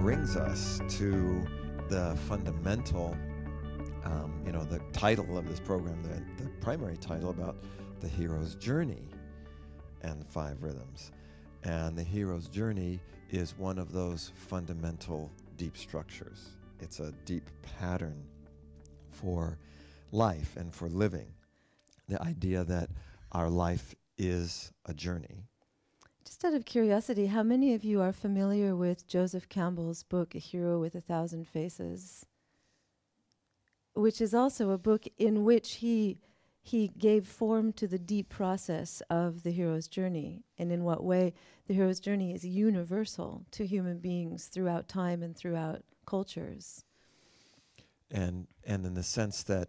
brings us to the fundamental, the title of this program, the primary title about the hero's journey and the 5 rhythms. And the hero's journey is one of those fundamental deep structures. It's a deep pattern for life and for living. The idea that our life is a journey. Just out of curiosity, how many of you are familiar with Joseph Campbell's book, A Hero with a Thousand Faces? Which is also a book in which he gave form to the deep process of the hero's journey, and in what way the hero's journey is universal to human beings throughout time and throughout cultures. And in the sense that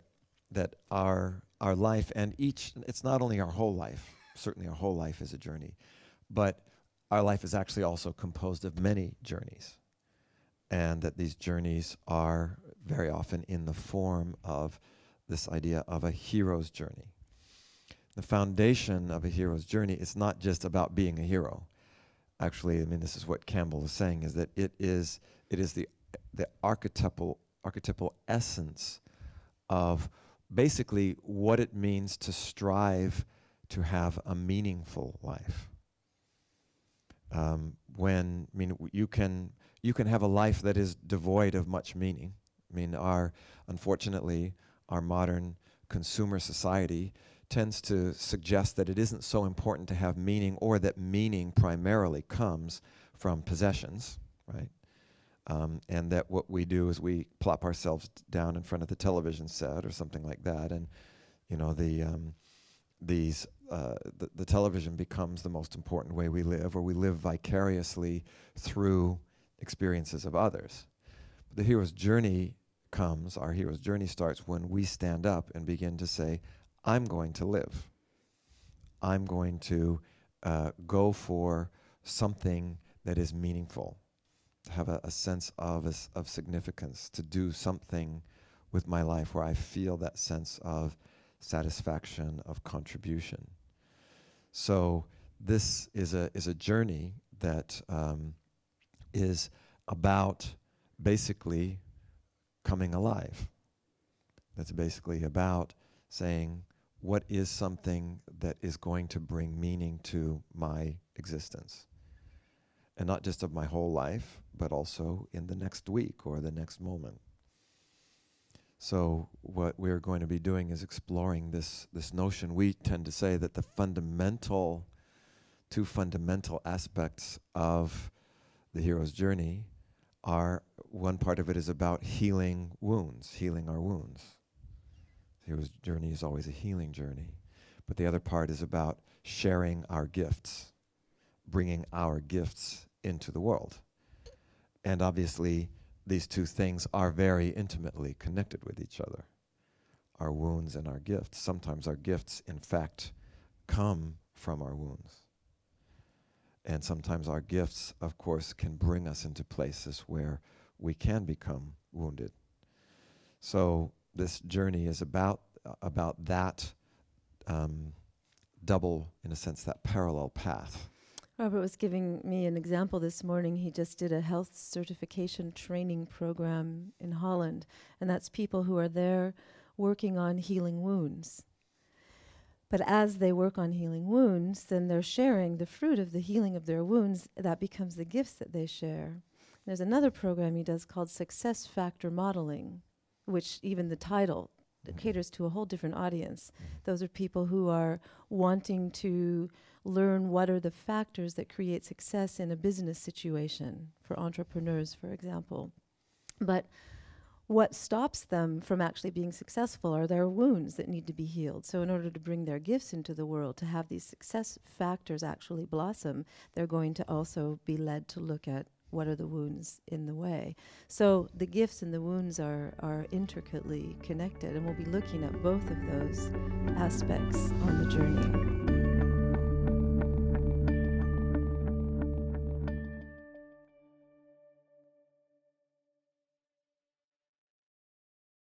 our life, and it's not only our whole life, certainly our whole life is a journey, but our life is actually also composed of many journeys, and that these journeys are very often in the form of this idea of a hero's journey. The foundation of a hero's journey is not just about being a hero. Actually, I mean, this is what Campbell is saying, is that it is the archetypal essence of basically what it means to strive to have a meaningful life. You can have a life that is devoid of much meaning. I mean, unfortunately, our modern consumer society tends to suggest that it isn't so important to have meaning, or that meaning primarily comes from possessions, right? And that what we do is we plop ourselves down in front of the television set or something like that, and the television becomes the most important way we live, or we live vicariously through experiences of others. But the hero's journey our hero's journey starts when we stand up and begin to say, I'm going to live. I'm going to go for something that is meaningful, to have a sense of significance, to do something with my life where I feel that sense of satisfaction, of contribution. So this is a journey that is about basically coming alive. That's basically about saying, what is something that is going to bring meaning to my existence? And not just of my whole life, but also in the next week or the next moment. So what we're going to be doing is exploring this notion. We tend to say that the two fundamental aspects of the hero's journey are, one part of it is about healing wounds, healing our wounds. The hero's journey is always a healing journey. But the other part is about sharing our gifts, bringing our gifts into the world. And obviously, these two things are very intimately connected with each other, our wounds and our gifts. Sometimes our gifts, in fact, come from our wounds. And sometimes our gifts, of course, can bring us into places where we can become wounded. So this journey is about that double, in a sense, that parallel path. Robert was giving me an example this morning. He just did a health certification training program in Holland, and that's people who are there working on healing wounds. But as they work on healing wounds, then they're sharing the fruit of the healing of their wounds. That becomes the gifts that they share. There's another program he does called Success Factor Modeling, which even the title caters to a whole different audience. Those are people who are wanting to learn what are the factors that create success in a business situation, for entrepreneurs, for example. But what stops them from actually being successful are their wounds that need to be healed. So in order to bring their gifts into the world, to have these success factors actually blossom, they're going to also be led to look at what are the wounds in the way. So the gifts and the wounds are intricately connected, and we'll be looking at both of those aspects on the journey.